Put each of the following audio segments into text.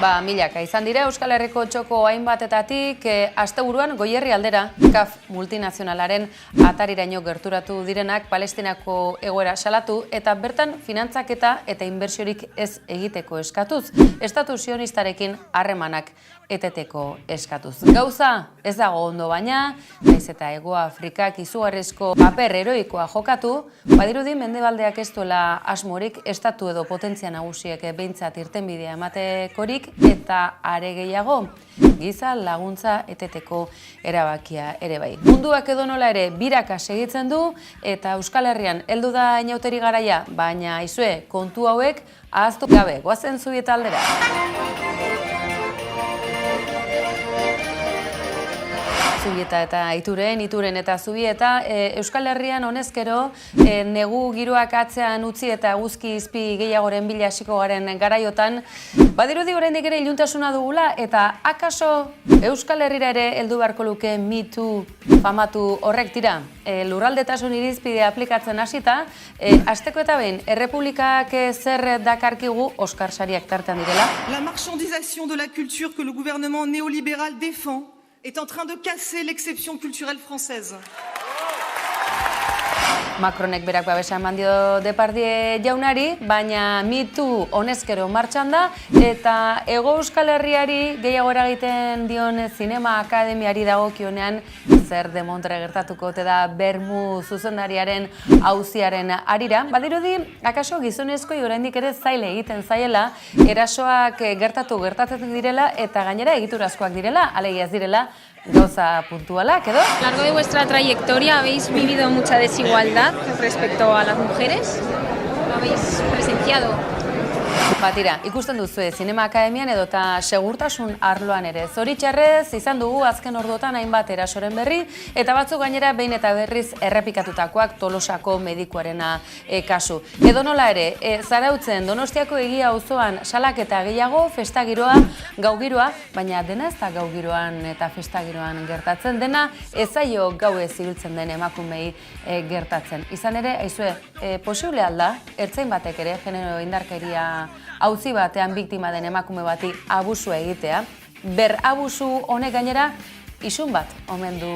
Milaka izan dira Euskal Herriko txoko hainbatetatik asteburuan Goierri aldera CAF multinazionalaren atariraino gerturatu direnak Palestinako egoera salatu eta bertan finantzaketa eta inbertsiorik ez egiteko eskatuz, estatu sionistarekin harremanak eteteko eskatuz. Gauza ez dago ondo baina, naiz eta Hego Afrikak izugarrizko paper heroikoa jokatu, badirudi mendebaldeak ez duela asmorik estatu edo potentzia nagusiek behintzat irtenbidea ematekorik eta are gehiago giza laguntza eteteko erabakia ere bai. Munduak edonola ere biraka segitzen du eta Euskal Herrian heldu da inauteri garaia, baina aizue kontu hauek ahaztu gabe, goazen Zubieta aldera. Zubieta eta Ituren eta Zubieta, Euskal Herrian honezkero negu giroak atzean utzi eta eguzki izpi gehiagoren bila hasiko garen garaiotan, badirudi oraindik ere iluntasuna dugula eta akaso Euskal Herrira ere heldu beharko luke Me Too famatu horrek dira. Lurraldetasun irizpidea aplikatzen hasita, hasteko eta behin, Errepublikak zer dakarkigu Oskar sariak tartean direla. La marchandisation de la culture que le gouvernement néolibéral défend est en train de casser l'exception culturelle française. Macronek berak babesa eman dio Depardie jaunari, baina Me Too honezkero martxan da eta Hego Euskal Herriari gehiago eragiten dion zinema akademiari dagokionean zer demontre gertatuko ote da Bermu zuzendariaren auziaren arira. Badirudi, akaso gizonezkoi oraindik ere zaile egiten zaiela, erasoak gertatzen direla eta gainera egiturazkoak direla, alegia ez direla gauza puntualak, edo? A lo largo de vuestra trayectoria habéis vivido mucha desigualdad respecto a las mujeres. ¿Lo habéis presenciado? Batira, ikusten duzue, Zinema Akademian edota segurtasun arloan ere. Zoritxarrez, izan dugu azken orduotan hainbat erasoren berri, eta batzuk gainera behin eta berriz errepikatutakoak Tolosako medikuarena kasu. Edonola ere, Zarautzen Donostiako Egia auzoan salaketa gehiago, festagiroa, gaugiroa, baina dena ez da gaugiroan eta festagiroan gertatzen, dena ez zaio gau ez ibiltzen den emakumei gertatzen. Izan ere, aizue, posible alda, ertzain batek ere, genero indarkeria auzi batean biktima den emakume bati abusua egitea, ber abusu honek gainera isun bat omen du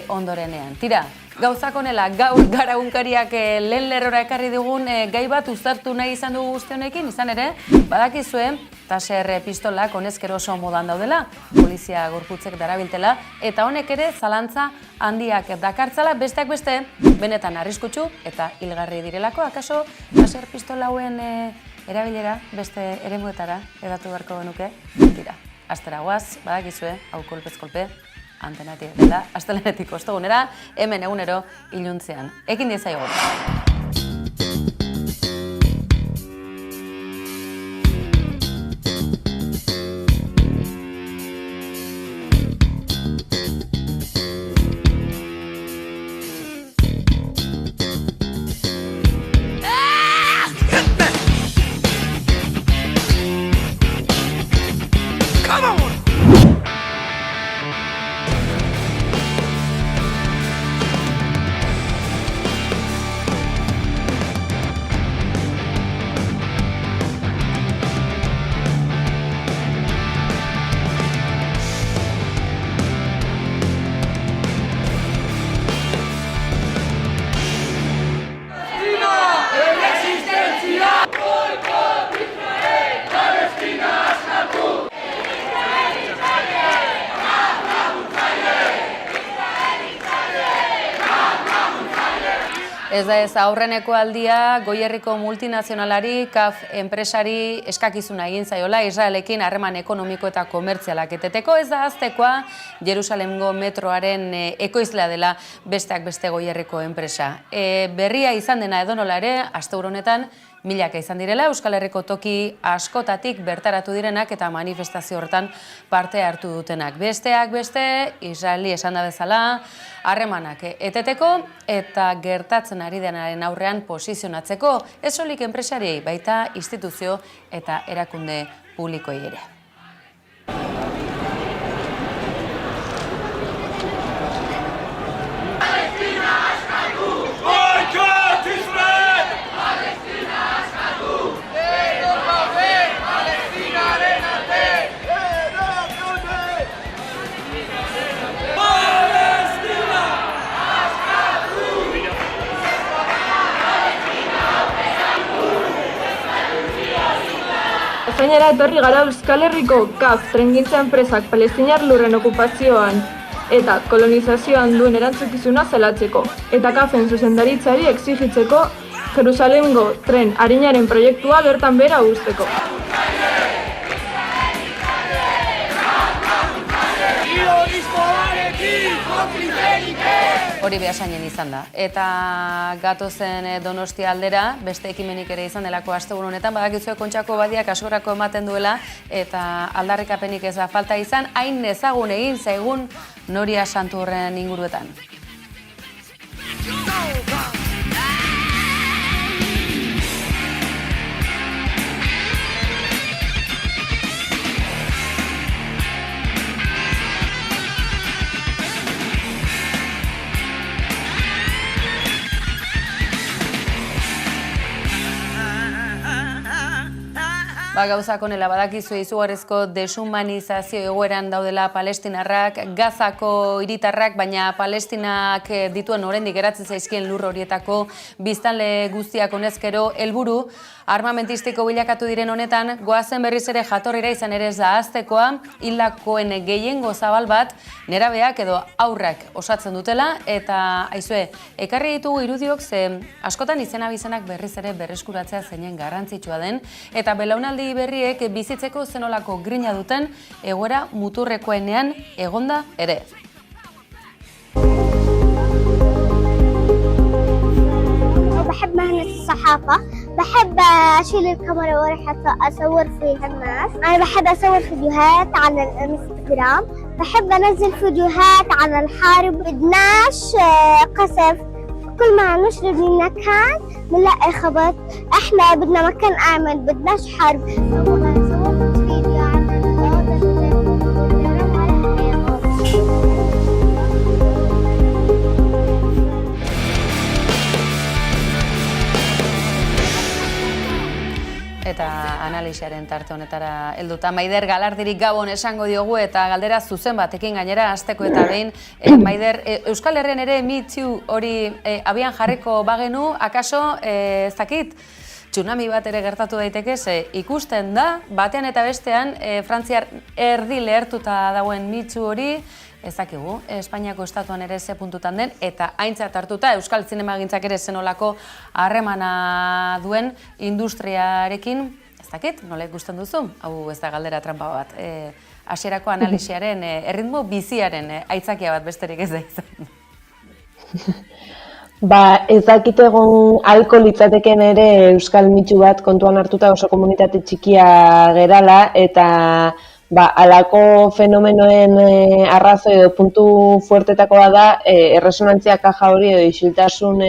ondorenean. Tira, gauzak honela gaur garagunkariak lehen lerrora ekarri dugun gai bat uztartu nahi izan dugu guzti honekin, izan ere, badakizue, Taser pistolak honezkero oso modan daudela, polizia gorputzek darabiltela, eta honek ere zalantza handiak dakartzala, besteak beste, benetan arriskutsu eta hilgarri direlako, akaso Taser pistola hauen erabilera beste eremuetara edatu beharko genuke, tira. Astera guaz, badakizue, hau kolpez kolpe, antenatik dela, astelenetik ostegunera, hemen egunero iluntzean. Ekin diezaiogun. Ez da ez aurreneko aldia Goierriko multinazionalari, CAF enpresari eskakizuna egin zaiola Israelekin harreman ekonomiko eta komertzialak eteteko, ez da aztekoa Jerusalemgo metroaren ekoizlea dela besteak beste Goierriko enpresa. Berria izan dena edonola ere, asteburu honetan, milaka izan direla, Euskal Herriko toki askotatik bertaratu direnak eta manifestazio horretan parte hartu dutenak. Besteak beste, Israeli esan da bezala, harremanak eteteko eta gertatzen ari denaren aurrean posizionatzeko, ez soilik enpresariei, baita instituzio eta erakunde publikoei ere. Espainiara etorri gara Euskal Herriko CAF trengintza enpresak palestinar lurren okupazioan eta kolonizazioan duen erantzukizuna zelatzeko, eta CAF-en zuzendaritzari exigitzeko Jerusalemgo tren arinaren proiektua bertan behera uzteko. Hori behasainen izan da. Eta gatozen Donostia aldera, beste ekimenik ere izan delako astegun honetan, badakizue Kontxako Badiak asorako ematen duela, eta aldarrikapenik ez da falta izan, hain ezagun egin zaigun Noria Santurren inguruetan. Gauzak honela badakizue izugarrizko deshumanizazio egoeran daudela palestinarrak, Gazako hiritarrak, baina Palestinak dituen oraindik geratzen zaizkien lur horietako biztanle guztiak honezkero helburu armamentistiko bilakatu diren honetan, goazen berriz ere jatorrira izan ere ez da ahaztekoa, hildakoen gehiengo zabal bat nerabeak edo haurrak osatzen dutela, eta aizue, ekarri ditugu irudiok ze askotan izena-bizenak berriz ere berreskuratzea zeinen garrantzitsua den, eta belaunaldi berriek bizitzeko zenolako grina duten egoera muturrekoenean egonda ere. بحب مهنة الصحافة، بحب أشيل الكاميرا وأروح أصور فيها الناس. أنا بحب أصور فيديوهات على الانستغرام، بحب أنزل فيديوهات عن الحرب. بدناش قصف، كل ما نشرب من مكان بنلاقي خبط. إحنا بدنا مكان آمن، بدناش حرب. صورت فيديو عن eta analisiaren tarte honetara helduta. Maider, galardirik gabon esango diogu eta galdera zuzen batekin gainera hasteko eta behin. Maider, Euskal Herrian ere Me Too hori abian jarriko bagenu, akaso, ez dakit, tsunami bat ere gertatu daiteke, ze ikusten da, batean eta bestean, Frantziar erdi lehertuta dagoen Me Too hori, ez dakigu, Espainiako estatuan ere ze puntutan den, eta aintzat hartuta Euskal Zinemagintzak ere zenolako harremana duen industriarekin, ez dakit, nola ikusten duzu? Hau ez da galdera trampa bat. Hasierako analisiaren, erritmo biziaren aitzakia bat besterik ez da izan. Ez dakit egon ahalko litzateken ere Euskal Mitxu bat kontuan hartuta oso komunitate txikia gerala, eta halako fenomenoen arrazoi edo puntu fuertetakoa da erresonantzia kaja hori edo isiltasun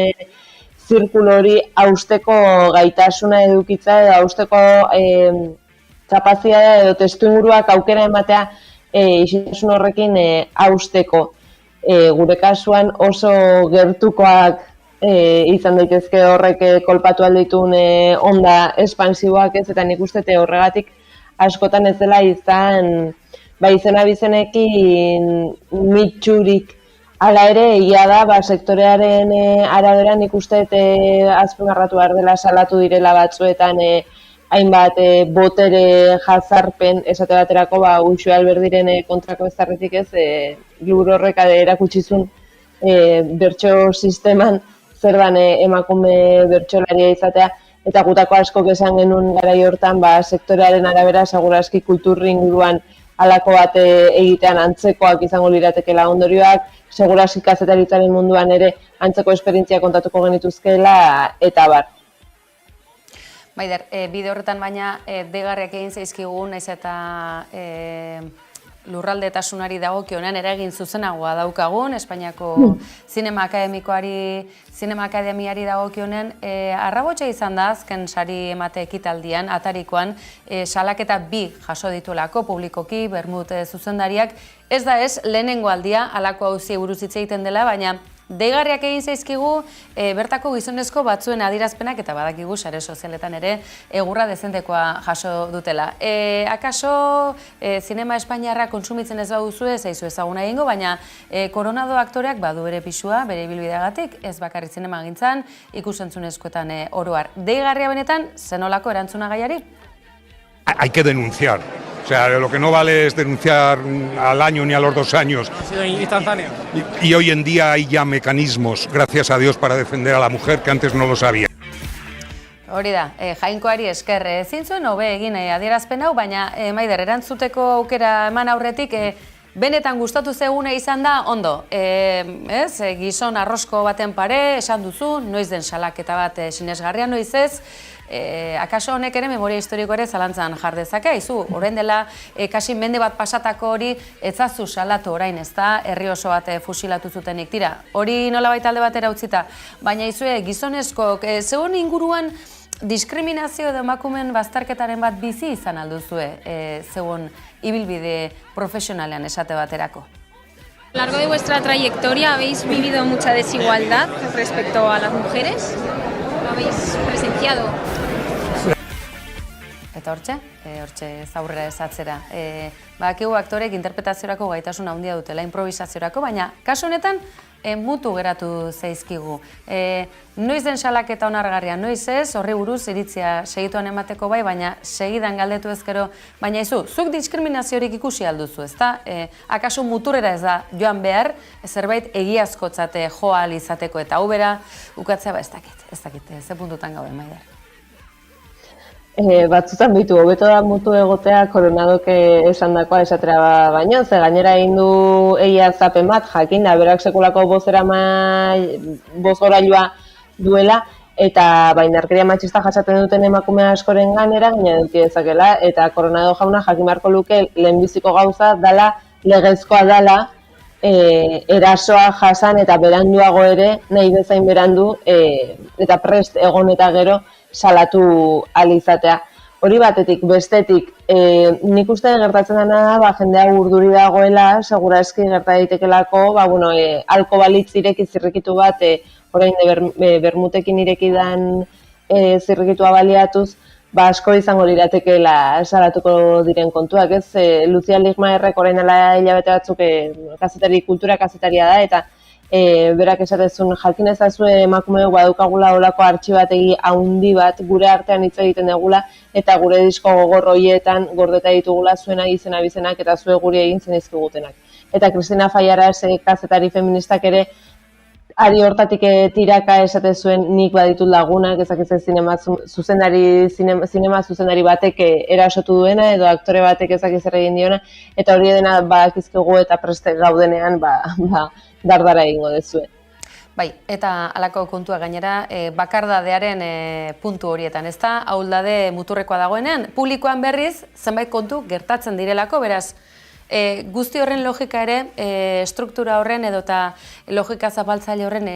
zirkulo hori hausteko gaitasuna edukitza edo hausteko kapazitatea edo testuinguruak aukera ematea isiltasun horrekin hausteko. Gure kasuan oso gertukoak izan daitezke horrek kolpatu alditun onda espansiboak ez, eta nik uste horregatik askotan ez dela izan izena bizenekin mitxurik. Hala ere, egia da, sektorearen arabera nik uste azpimarratu behar dela salatu direla batzuetan hainbat botere jazarpen esate baterako Uxue Alberdiren kontrako ezarritik ez, liburu horrek erakutsizun bertso sisteman zer dan emakume bertsolaria izatea, eta gutako askok esan genuen garai hortan sektorearen arabera segurazki kulturri inguruan halako bat egitean antzekoak izango liratekela ondorioak, segurazki kazetaritzaren munduan ere antzeko esperientzia kontatuko genituzkeela eta bar. Maider, bide horretan baina degarriak egin zaizkigun, naiz eta lurraldetasunari dagokionean eragin zuzenagoa daukagun, Espainiako Zinema Akademiari dagokionean, arrabotsa izan da azken sari emate ekitaldian, atarikoan, salaketa 2 jaso dituelako publikoki, Bermut zuzendariak, ez da ez, lehenengo aldia, halako auzi buruz hitz egiten dela, baina deigarriak egin zaizkigu bertako gizonezko batzuen adierazpenak eta badakigu sare sozialetan ere egurra dezentekoa jaso dutela. Akaso zinema espainiarra kontsumitzen ez baduzu ez zaizu ezaguna egingo, baina Coronado aktoreak badu bere pisua, bere ibilbideagatik, ez bakarrik zinemagintzan, ikusentzunezkoetan oro har. Deigarria benetan, zenolako erantzuna gaiari? hay que denunciar. O sea, lo que no vale es denunciar al año ni a los 2 años. Ha sido instantáneo. Y hoy en día hay ya mecanismos, gracias a Dios, para defender a la mujer que antes no lo sabía. Hori da, Jainkoari esker, ezin zuen hobe egin adierazpen hau, baina Maider, erantzuteko aukera eman aurretik, benetan gustatu zegune izan da, ondo, gizon arrosko baten pare, esan duzu, noiz den salaketa bat sinesgarria, noiz ez, akaso honek ere memoria historiko ere zalantzan jar dezake, izu, orain dela kasi mende bat pasatako hori etzazu salatu orain, ez da, herri oso bat fusilatu zutenik, tira, hori nolabait alde batera utzita, baina izue gizonezkok, zegoen inguruan diskriminazio edo emakumeen bazterketaren bat bizi izan alduzue, zegoen ibilbide profesionalean esate baterako. A lo largo de vuestra trayectoria habéis vivido mucha desigualdad respecto a las mujeres. ¿Lo habéis presenciado? Eta hortxe zaurrera esatzera. Badakigu aktorek interpretaziorako gaitasun handia dutela, improvisaziorako, baina kasu honetan mutu geratu zaizkigu. Noiz den salaketa onargarria, noiz ez, horri buruz iritzia segituan emateko bai, baina segidan galdetu ezkero, baina izu, zuk diskriminaziorik ikusi alduzu, ezta? Akaso muturrera ez da joan behar, zerbait egiazkotzate joa izateko eta hau bera ukatzea ba ez dakit, ze puntutan gauden Maider. Batzutan ditu, hobeto da mutu egotea koronadok esandakoa esatera baino, ze gainera egin du egia zapen bat, jakin da, berak sekulako bozgorailua duela, eta indarkeria matxista jasaten duten emakume askoren ganera, gaina eduki dezakela, eta koronado jauna jakin beharko luke lehenbiziko gauza dala, legezkoa dala, erasoa jasan eta beranduago ere, nahi bezain berandu, eta prest egon eta gero, salatu alizatea. Hori batetik, bestetik, nik uste gertatzen dena da, jendea urduri dagoela, segurazki gerta daitekelako, alko balitz ireki zirrikitu bat, orain bermutekin irekidan zirrikitua baliatuz, asko izango liratekeela salatuko diren kontuak, ez? Lucia Ligmaerrek orain dela hilabete batzuk kultura kazetaria da, eta berak esatezun jakin ezazue emakumeok badukagula olako artxibategi haundi bat gure artean hitz egiten degula eta gure disko gogor horietan gordeta ditugula zuena izena bizenak eta zue guri egin zen izkigutenak. Eta Cristina Fallaras kazetari feministak ere ari hortatik tiraka esate zuen nik baditut lagunak, ezakitzen zinema zuzendari batek erasotu duena edo aktore batek ezakiz egin diona eta hori dena badakizkigu eta preste gaudenean dardara egingo dezue. Bai, eta halako kontua gainera, bakardadearen puntu horietan, ez da, ahuldade muturrekoa dagoenean, publikoan berriz, zenbait kontu gertatzen direlako, beraz, guzti horren logika ere, struktura horren edo eta logika zapaltzaile horren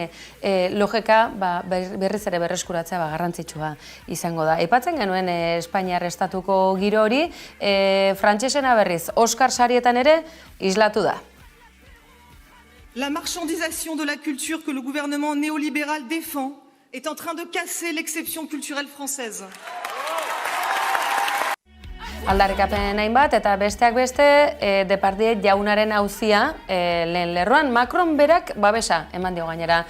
logika berriz ere berreskuratzea garrantzitsua izango da. Aipatzen genuen Espainiar estatuko giro hori, frantsesena berriz, Oscar sarietan ere islatu da. La marchandisation de la culture que le gouvernement néolibéral défend est en train de casser l'exception culturelle française. Aldarrikapen hainbat eta besteak beste Depardieu jaunaren auzia lehen lerroan Macron berak babesa eman dio gainera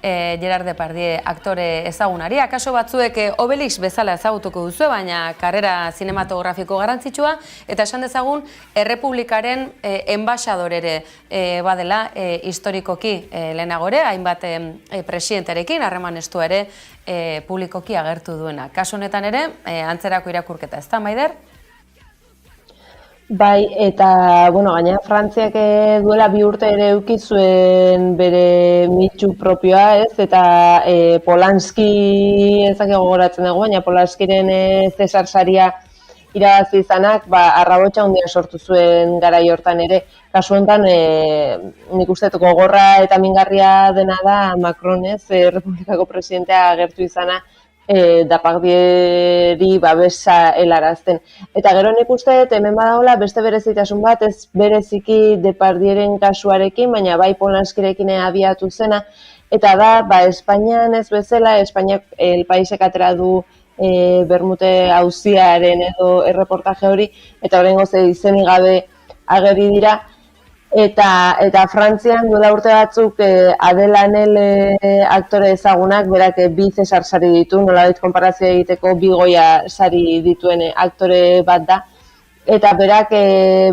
Gerard Depardieu aktore ezagunari. Akaso batzuek Obelix bezala ezagutuko duzu, baina karrera zinematografiko garrantzitsua eta esan dezagun Errepublikaren enbaxadorere badela historikoki lehenagore, hainbat presidenterekin harreman estua ere publikoki agertu duena. Kasu honetan ere antzerako irakurketa, ez da, Maider? Bai, eta, gainera Frantziak duela 2 urte ere eduki zuen bere mitxu propioa, ez? Eta Polanski ezak gogoratzen dugu, baina Polanskiren Cesar saria irabazi izanak, arrabotsa handia sortu zuen garai hortan ere. Kasu honetan, nik uste gogorra eta mingarria dena da Macron, ez? Errepublikako presidentea agertu izana, Depardieri babesa helarazten. Eta gero nik uste hemen badagoela beste berezitasun bat, ez bereziki Depardieren kasuarekin, baina bai Polanskirekin abiatu zena, eta da, Espainian ez bezala, Espainiak El Paisek atera du Bermute auziaren edo erreportaje hori, eta horrengo izenik gabe ageri dira, Eta Frantzian duela urte batzuk Adela Nel aktore ezagunak, berak bi Cesar sari ditu, nolabait konparazioa egiteko bi Goya sari dituen aktore bat da. Eta berak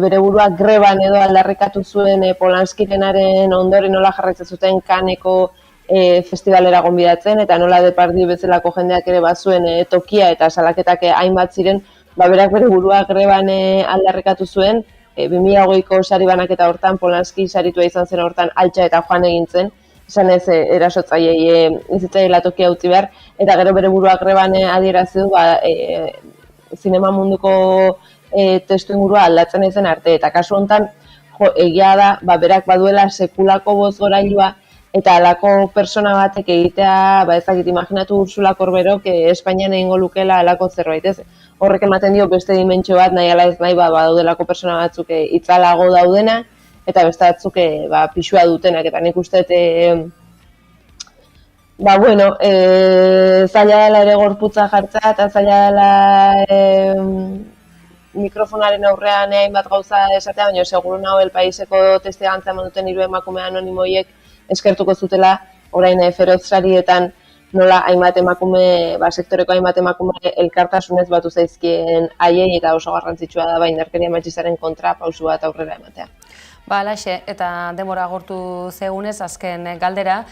bere burua greban edo aldarrikatu zuen Polanskirenaren ondoren nola jarraitzen zuten Canneseko festivalera gonbidatzen, eta nola Depardieu bezalako jendeak ere bazuen tokia eta salaketak hainbat ziren, berak bere burua greban aldarrikatu zuen. 2020ko sari banaketa hortan, Polanski saritua izan zen hortan altxa eta joan egin zen, esan ez erasotzaileei izitzaiela tokia utzi behar, eta gero bere burua greban adierazi du zinema munduko testu ingurua aldatzen ezen arte, eta kasu honetan egia da, berak baduela sekulako bozgorailua, eta alako persona batek egitea, ezakit, imaginatu Ursula Corberok Espainian egingo lukela alako zerbait, ez? Horrek ematen dio beste dimentsio bat, nahi ala ez nahi, badaudelako persona batzuk itzalago daudena, eta beste batzuk pixua dutenak, eta nik uste, zaila dela ere gorputza jartzea, eta zaila dela mikrofonaren aurrean hainbat gauza esatea, baina seguru nago El Paiseko testigantza eman duten 3 emakume anonimoiek eskertuko zutela, orain Feroz sarietan nola hainbat emakume, sektoreko hainbat emakume elkartasunez batu zaizkien haiei, eta oso garrantzitsua da indarkeria matxistaren kontra pausu bat aurrera ematea. Alaxe, eta denbora agortu zegunez, azken galdera,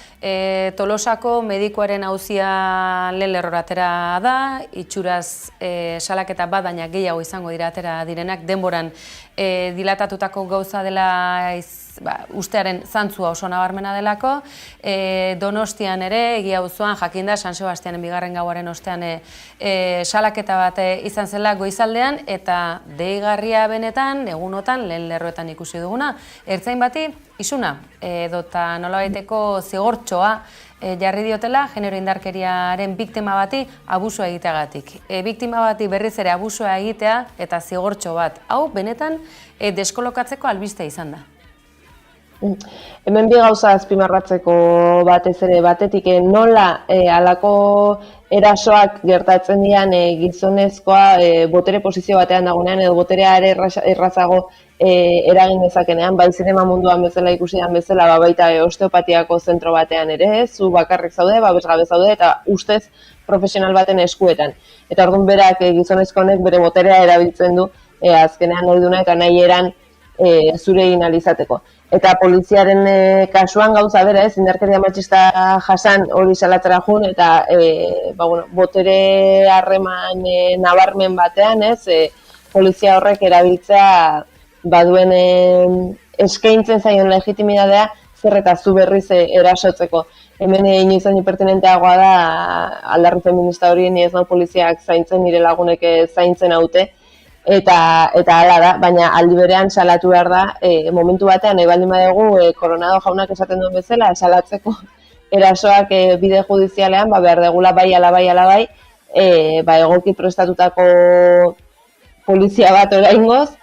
Tolosako medikuaren auzia lehen lerroratera da, itxuraz salaketa bat, baina gehiago izango dira atera direnak, denboran dilatatutako gauza dela ustearen zantzua oso nabarmena delako, Donostian ere, egia auzoan jakinda, San Sebastianen bigarren gauaren ostean salaketa bat izan zela goizaldean, eta deigarria benetan, egunotan, lehen lerroetan ikusi duguna, ertzain bati isuna, edota nolabaiteko zigortxoa jarri diotela genero indarkeriaren biktima bati abusua egiteagatik. Biktima bati berriz ere abusua egitea eta zigortxo bat. Hau, benetan, deskolokatzeko albiste izan da. Hemen bi gauza azpimarratzeko batez ere batetik nola halako erasoak gertatzen dian gizonezkoa botere posizio batean dagoenean edo boterea ere errazago eragin dezakenean, bai zinema munduan bezala ikusian bezala, baita osteopatiako zentro batean ere, zu bakarrik zaude, babesgabe zaude eta ustez profesional baten eskuetan. Eta orduan berak gizonezko honek bere boterea erabiltzen du azkenean nahi duna eta nahi eran zure egin alizateko. Eta poliziaren kasuan gauza bera, indarkeria matxista jasan hori salatzera jun, eta botere harreman nabarmen batean, polizia horrek erabiltzea baduen eskaintzen zaion legitimidadea zer eta zu berriz erasotzeko. Hemen inoizan hipertenenteagoa da aldarri feminista hori ez nau poliziak zaintzen, nire lagunek zaintzen haute, eta hala da, baina aldi berean salatu behar da, momentu batean nahi baldin badugu Coronado jaunak esaten duen bezala, salatzeko erasoak bide judizialean, behar degula bai ala bai, egoki prestatutako polizia bat oraingoz,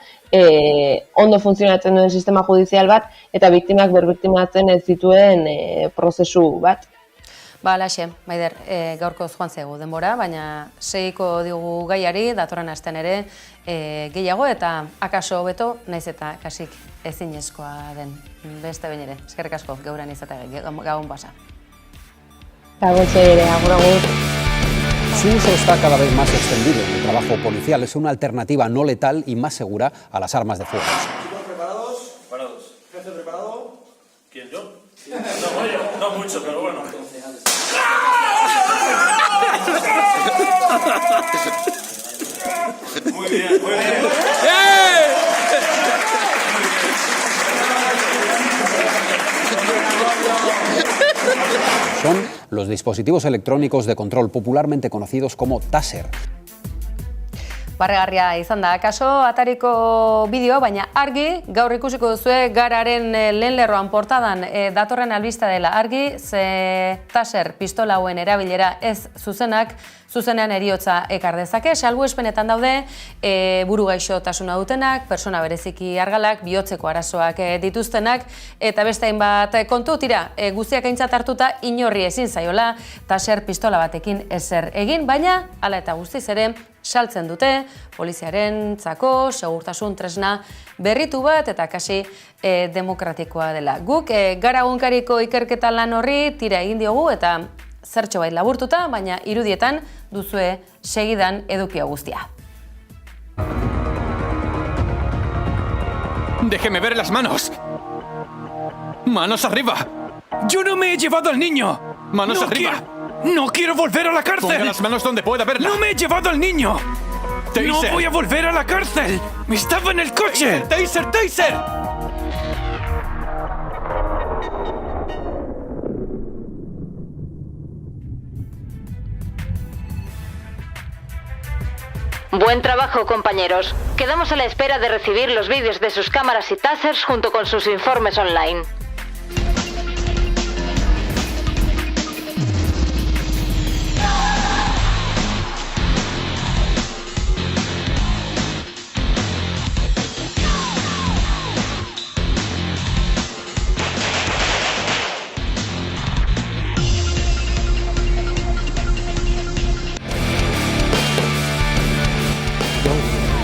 ondo funtzionatzen duen sistema judizial bat, eta biktimak berbiktimatzen ez zituen prozesu bat. Alaxe, Maider, gaurkoz joan zego denbora, baina segiko digu gaiari, datorren astean ere gehiago, eta akaso hobeto, naiz eta kasik ezinezkoa den beste behin ere. Eskerrik asko, geuran izatea gabon pasa. Gabotxe ere, agur. Su uso está cada vez más extendido en el trabajo policial. Es una alternativa no letal y más segura a las armas de fuego. ¿Chicos preparados? Preparados. ¿Jefe preparado? ¿Quién, yo? No mucho, pero bueno. Muy bien, muy bien. Son los dispositivos electrónicos de control popularmente conocidos como taser. Barregarria izan da, akaso atariko bideo, baina argi, gaur ikusiko duzue gararen lehen lerroan portadan datorren albista dela argi, ze taser pistola hauen erabilera ez zuzenean heriotza ekar dezake, salbuespenetan daude buru gaixotasuna dutenak, persona bereziki argalak, bihotzeko arazoak dituztenak, eta beste hainbat kontu, tira, guztiak aintzat hartuta inorri ezin zaiola taser pistola batekin ezer egin, baina hala eta guztiz ere, saltzen dute, poliziarentzako segurtasun tresna berritu bat eta kasi demokratikoa dela. Guk gara egunkariko ikerketa lan horri tira egin diogu eta zertxo bait laburtuta, baina irudietan duzue segidan edukia guztia. Déjeme ver las manos. Manos arriba. Yo no me he llevado al niño. Manos arriba. No quiero volver a la cárcel. Ponga las manos donde pueda verla. No me he llevado al niño. Taser. No voy a volver a la cárcel. Estaba en el coche. Taser, taser. Buen trabajo, compañeros. Quedamos a la espera de recibir los vídeos de sus cámaras y tasers junto con sus informes online.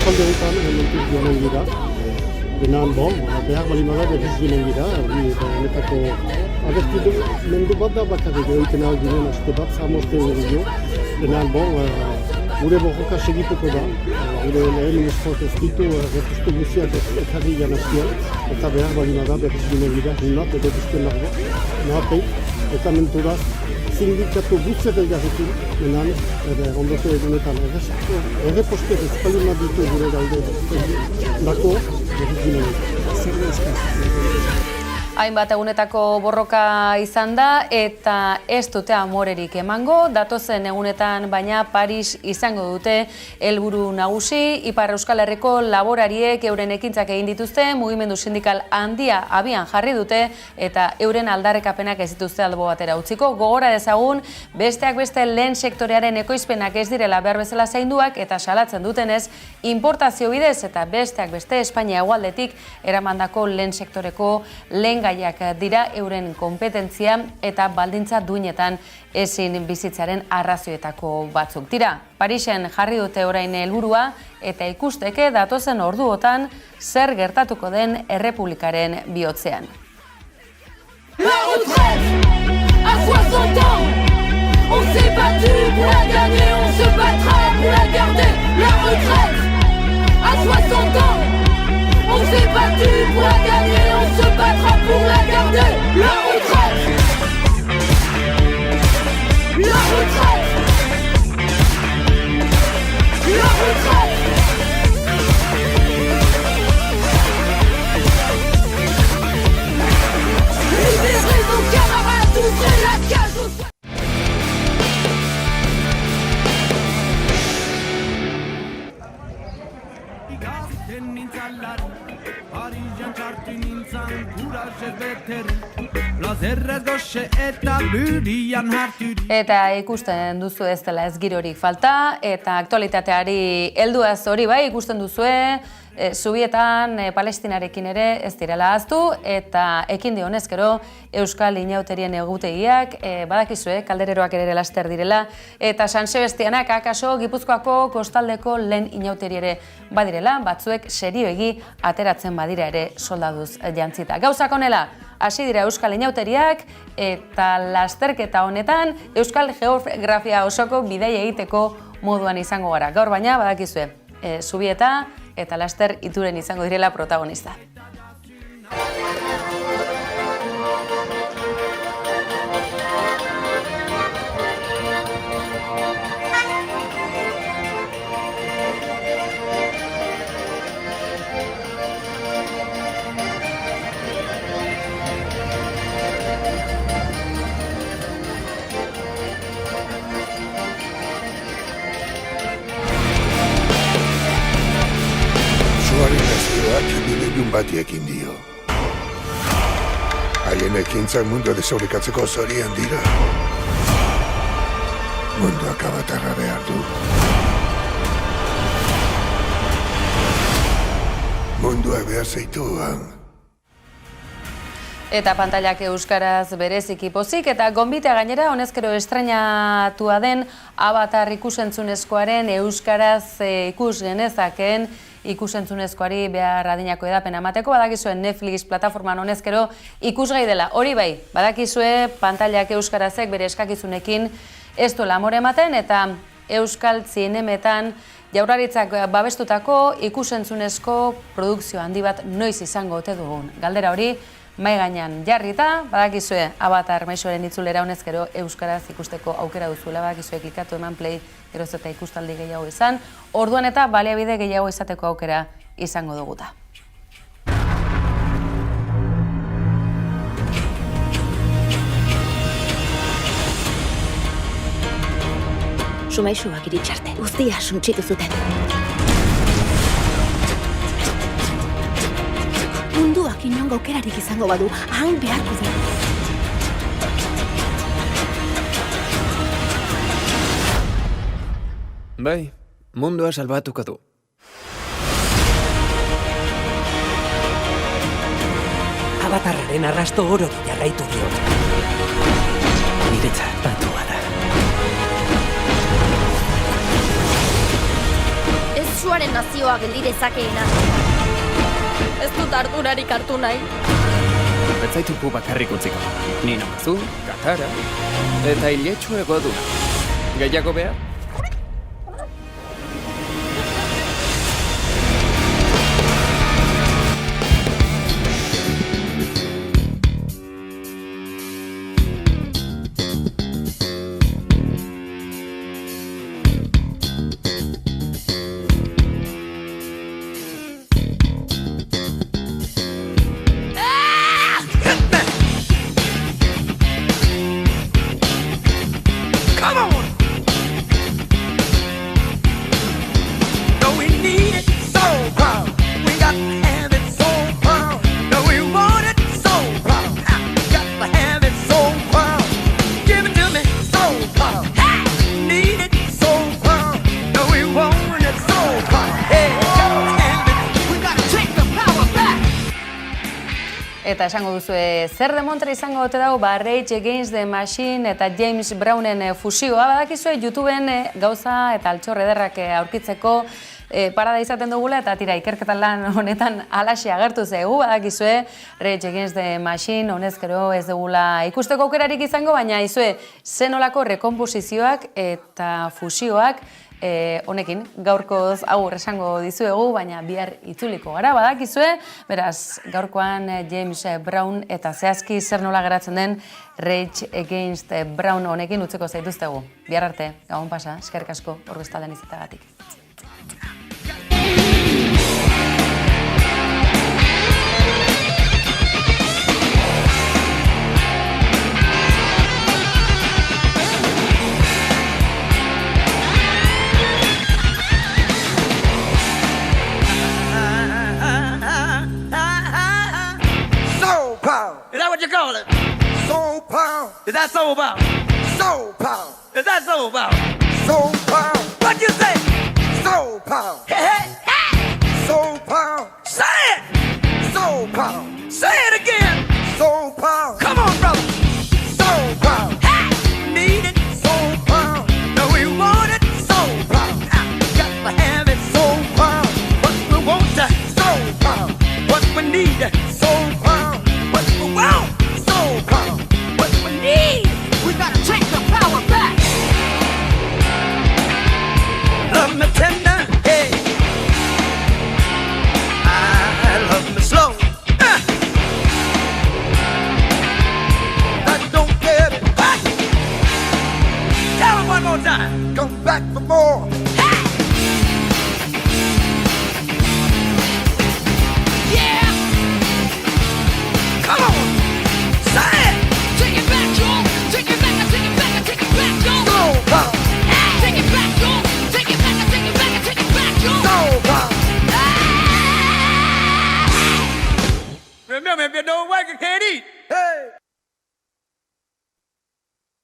Aldeetan elementik joanen dira, denan behar balimada berriz ginen dira, honetako agertimendu bat da bakarrik egiten ahal ginen aste bat, zamoste dio, denan gure borroka segituko da, gure lehen ministroak ez ditu repustu guziak ekarri janazkian, eta behar balimada berriz ginen dira, hinat edo bizten nago, nahatei, eta menturaz, sindikatu guztiak elgarrekin, denan, ondote egunetan erreposter espalima ditu gure daude dako, Hainbat egunetako borroka izan da eta ez dute amorerik emango, datozen egunetan baina Paris izango dute helburu nagusi. Ipar Euskal Herriko laborariek euren ekintzak egin dituzte, mugimendu sindikal handia abian jarri dute eta euren aldarrekapenak ez dituzte albo batera utziko. Gogora dezagun, besteak beste lehen sektorearen ekoizpenak ez direla behar bezala zainduak eta salatzen dutenez, importazio bidez eta besteak beste Espainia hegoaldetik eramandako lehen sektoreko lehen gaiak dira euren konpetentzia eta baldintza duinetan ezin bizitzaren arrazioetako batzuk dira. Parisen jarri dute orain helburua eta ikusteke datozen orduotan zer gertatuko den errepublikaren bihotzean. La retraite à 60 ans. On s'est battu pour la gagner, on se battra pour la garder. La retraite à 60 ans. On s'est battu pour la gagner, on se battra pour la garder. La retraite. La retraite. La retraite. Libérez nos camarades, ouvrez la cage au sol. Eta ikusten duzu ez dela ez girorik falta, eta aktualitateari helduaz hori bai ikusten duzue, Zubietan Palestinarekin ere ez direla ahaztu, eta ekin dionez gero Euskal Inauterien egutegiak, badakizue, kaldereroak ere laster direla, eta San Sebastianak akaso Gipuzkoako kostaldeko lehen inauteri ere badirela, batzuek serioegi ateratzen badira ere soldaduz jantzita. Gauzak honela, hasi dira Euskal Inauteriak, eta lasterketa honetan Euskal Geografia osoko bidai egiteko moduan izango gara. Gaur baina, badakizue, Zubieta eta laster Ituren izango direla protagonista. Bati ekin dio. Haien ekintzak mundua desorekatzeko zorian dira. Munduak abatarra behar du. Mundua behar zeituan. Eta pantailak euskaraz bereziki pozik, eta gonbitea gainera honezkero estreinatua den Avatar ikusentzunezkoaren euskaraz ikus genezakeen ikusentzunezkoari behar adinako edapena emateko, badakizue Netflix plataforman honezkero ikusgai dela. Hori bai, badakizue pantailak euskarazek bere eskakizunekin ez duela amore ematen, eta euskal zinemetan Jaurlaritzak babestutako ikusentzunezko produkzio handi bat noiz izango ote dugun. Galdera hori mahai gainean jarrita, badakizue Avatar Maisoaren itzulera honezkero euskaraz ikusteko aukera duzuela, badakizue klikatu eman play geroz eta ikustaldi gehiago izan, orduan eta baliabide gehiago izateko aukera izango duguta. Sumaisuak iritsarte, guztia suntsitu zuten. Munduak inongo aukerarik izango badu, han beharko du. Bai, mundua salbatuko du. Avatarraren arrasto oro jarraitu diot. Niretzat batua da. Ez zuaren nazioa geldirezakeena. Ez dut ardurarik hartu nahi. Ez zaituko bakarrik utziko. Ni namazu, Katara, eta hiletxu egodu. Gehiago behar? Eta esango duzue, zer demontre izango ote dago Rage Against the Machine eta James Brownen fusioa, badakizue YouTubeen gauza eta altxor ederrak aurkitzeko parada izaten dugula, eta tira ikerketan lan honetan alaxe agertu zaigu, badakizue Rage Against the Machine honezkero ez dugula ikusteko aukerarik izango, baina izue zenolako rekomposizioak eta fusioak honekin, gaurkoz agur esango dizuegu, baina bihar itzuliko gara, badakizue, beraz, gaurkoan James Brown eta zehazki zer nola geratzen den Rage Against Brown honekin utzeko zaituztegu. Bihar arte, gabon pasa, eskerrik asko hor bestaldean izatagatik. Is that what you call it? Soul power. Is that soul power? Soul power. Is that soul power? Soul power. What you say? Soul power. Hey, hey, hey. Soul power. Say it. Soul power. Say it again. Soul power. Come on, brother. Soul power. Hey. Need it. Soul power. No, we want it. Soul power. Got to have it. Soul power. What we want to. Soul power. What we need. Soul power. What we want. Soul power. What we need. We gotta take the power back. Love me tender. Hey. I love me slow. I don't get it back. Tell them one more time. Come back for more.